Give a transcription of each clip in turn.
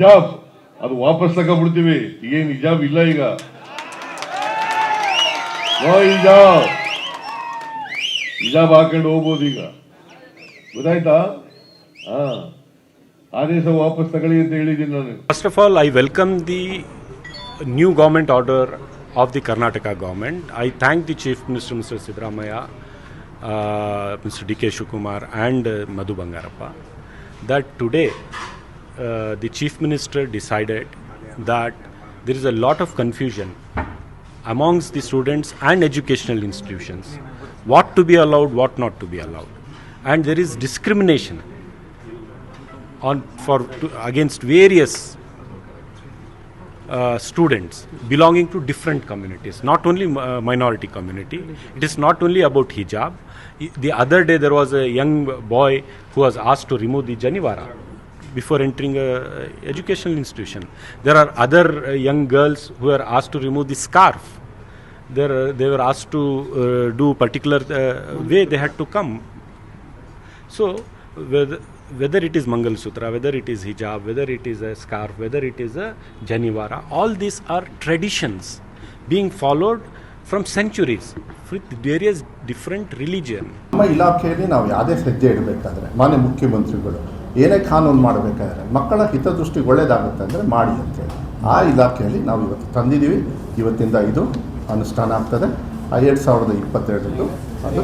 ಹಿಜಾಬ್ ಅದು ವಾಪಸ್ ತಗೊಂಡ್ಬಿಡ್ತೀವಿ. ಏನ್ ಹಿಜಾಬ್ ಇಲ್ಲ ಈಗ, ಹಿಜಾಬ್ ಹಿಜಾಬ್ ಹಾಕೊಂಡು ಹೋಗ್ಬೋದು ಈಗ, ಗೊತ್ತಾಯ್ತಾ? ಆದೇಶ ವಾಪಸ್ ತಗೊಳ್ಳಿ ಅಂತ ಹೇಳಿದ್ದೀನಿ ನಾನು. First of all, I welcome the new government order of the Karnataka government. I thank the Chief Minister, Mr. Siddaramaiah, Mr. D.K. Shivakumar and Madhu Bangarappa, that today the Chief Minister decided that there is a lot of confusion amongst the students and educational institutions, what to be allowed, what not to be allowed, and there is discrimination against various students belonging to different communities, not only minority community. It is not only about hijab. The other day there was a young boy who was asked to remove the janivara before entering a educational institution. There are other young girls who are asked to remove the scarf. They were asked to do particular way they had to come. So whether it is Mangal Sutra, whether it is hijab, whether it is a scarf, whether it is a janivara, all these are traditions being followed from centuries with various different religion. ನಮ್ಮ ಇಲಾಖೆಯಲ್ಲಿ ನಾವು ಯಾವುದೇ ಹೆಜ್ಜೆ ಇಡಬೇಕಾದ್ರೆ ಮಾನ್ಯ ಮುಖ್ಯಮಂತ್ರಿಗಳು ಏನೇ ಕಾನೂನು ಮಾಡಬೇಕಾದ್ರೆ ಮಕ್ಕಳ ಹಿತದೃಷ್ಟಿಗೆ ಒಳ್ಳೆಯದಾಗುತ್ತೆ ಅಂದರೆ ಮಾಡಿ ಅಂತೇಳಿ ಆ ಇಲಾಖೆಯಲ್ಲಿ ನಾವು ಇವತ್ತು ತಂದಿದ್ದೀವಿ. ಇವತ್ತಿಂದ ಇದು ಅನುಷ್ಠಾನ ಆಗ್ತದೆ. 2022 ಅದು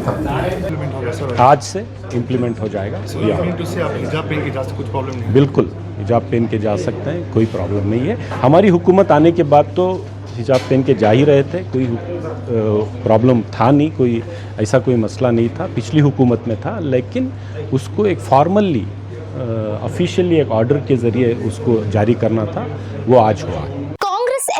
आज से इम्प्लीमेंट हो जाएगा. बिल्कुल हिजाब पहन के जा सकते हैं, कोई प्रॉब्लम नहीं है. हमारी हुकूमत आने के बाद तो हिजाब पहन के जा ही रहे थे, कोई प्रॉब्लम था नहीं, कोई ऐसा कोई मसला नहीं था. पिछली हुकूमत में था, लेकिन उसको एक फॉर्मली ऑफिशियली एक ऑर्डर के ज़रिए उसको जारी करना था, वो आज हुआ.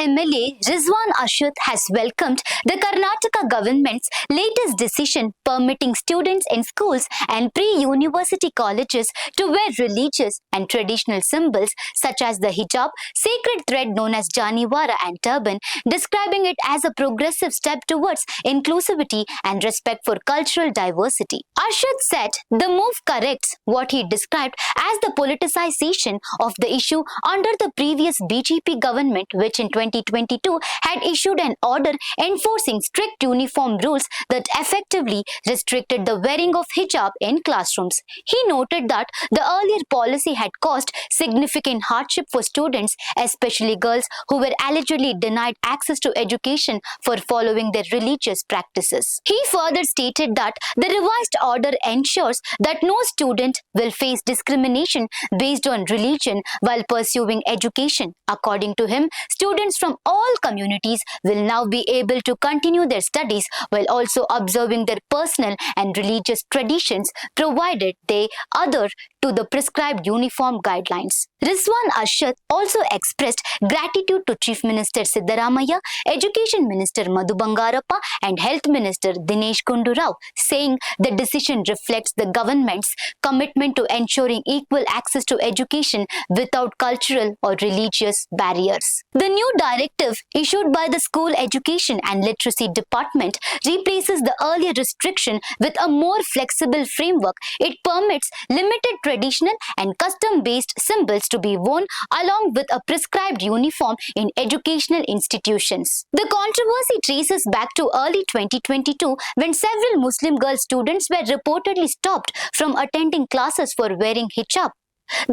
MLA Rizwan Ashut has welcomed the Karnataka government's latest decision permitting students in schools and pre-university colleges to wear religious and traditional symbols such as the hijab, sacred thread known as janivara and turban, describing it as a progressive step towards inclusivity and respect for cultural diversity. Ashut said the move corrects what he described as the politicization of the issue under the previous BJP government, which in 2022 had issued an order enforcing strict uniform rules that effectively restricted the wearing of hijab in classrooms. He noted that the earlier policy had caused significant hardship for students, especially girls who were allegedly denied access to education for following their religious practices. He further stated that the revised order ensures that no student will face discrimination based on religion while pursuing education. According to him, students from all communities will now be able to continue their studies while also observing their personal and religious traditions, provided they adhere to the prescribed uniform guidelines. Rizwan Ashut also expressed gratitude to Chief Minister Siddaramaiah, Education Minister Madhu Bangarappa and Health Minister Dinesh Gundu Rao, saying the decision reflects the government's commitment to ensuring equal access to education without cultural or religious barriers. The new directive issued by the School Education and Literacy Department replaces the earlier restriction with a more flexible framework. It permits limited traditional and custom-based symbols to be worn along with a prescribed uniform in educational institutions. The controversy traces back to early 2022 when several Muslim girl students were reportedly stopped from attending classes for wearing hijab.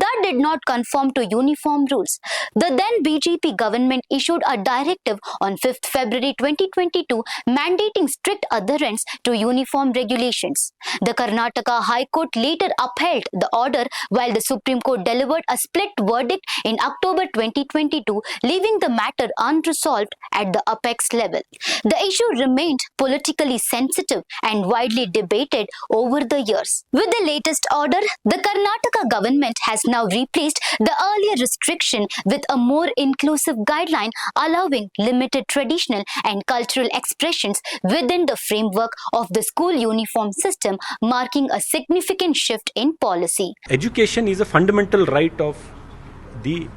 That did not conform to uniform rules. The then BJP government issued a directive on 5th February 2022 mandating strict adherence to uniform regulations. The Karnataka High Court later upheld the order while the Supreme Court delivered a split verdict in October 2022, leaving the matter unresolved at the apex level. The issue remained politically sensitive and widely debated over the years. With the latest order, the Karnataka government has now replaced the earlier restriction with a more inclusive guideline allowing limited traditional and cultural expressions within the framework of the school uniform system, marking a significant shift in policy. Education is a fundamental right of the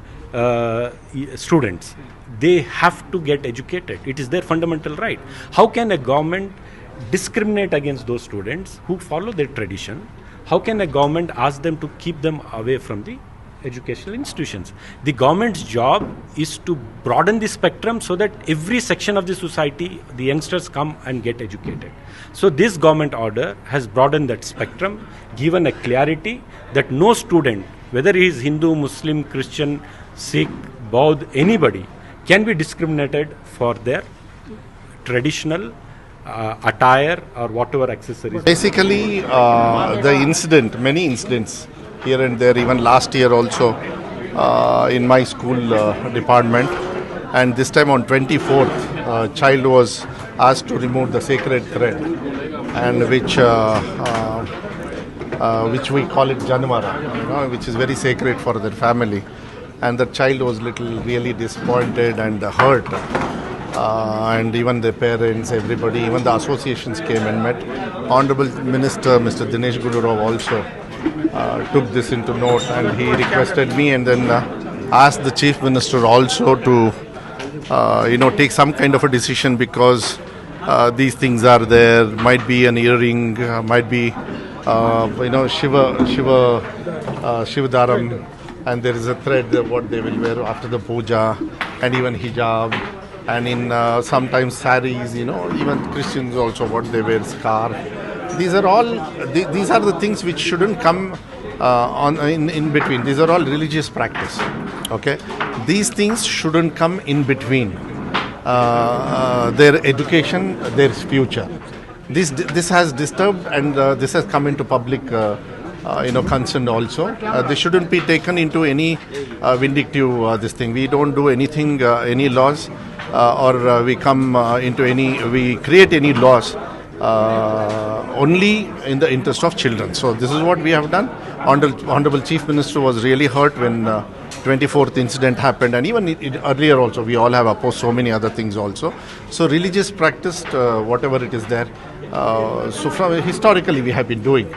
students. They have to get educated. It is their fundamental right. How can a government discriminate against those students who follow their tradition? How can a government ask them to keep them away from the educational institutions. The government's job is to broaden the spectrum so that every section of the society, the youngsters come and get educated. So this government order has broadened that spectrum, given a clarity that no student, whether he is Hindu, Muslim, Christian, Sikh, Baudh, anybody, can be discriminated for their traditional attire or whatever accessories. Basically, many incidents here and there, even last year also in my school department, and this time on 24th, a child was asked to remove the sacred thread, and which we call it Janvara, which is very sacred for their family, and the child was really disappointed and hurt. And even the parents, everybody, even the associations came and met. Honorable Minister Mr. Dinesh Gundurao also took this into note, and he requested me and then asked the Chief Minister also to take some kind of a decision, because these things are there. Might be an earring, might be Shivadaram, and there is a thread what they will wear after the puja, and even hijab. And in sometimes saris, even Christians also what they wear, scarf. These are the things which shouldn't come in between. These are all religious practice. Okay, these things shouldn't come in between their education, their future. This has disturbed, and this has come into public concern also. They shouldn't be taken into any vindictive this thing. We don't do anything, any laws. Or we create any laws only in the interest of children. So this is what we have done. Honorable Chief Minister was really hurt when 24th incident happened, and even earlier also we all have opposed so many other things also. So religious practice, whatever it is there, so from historically we have been doing.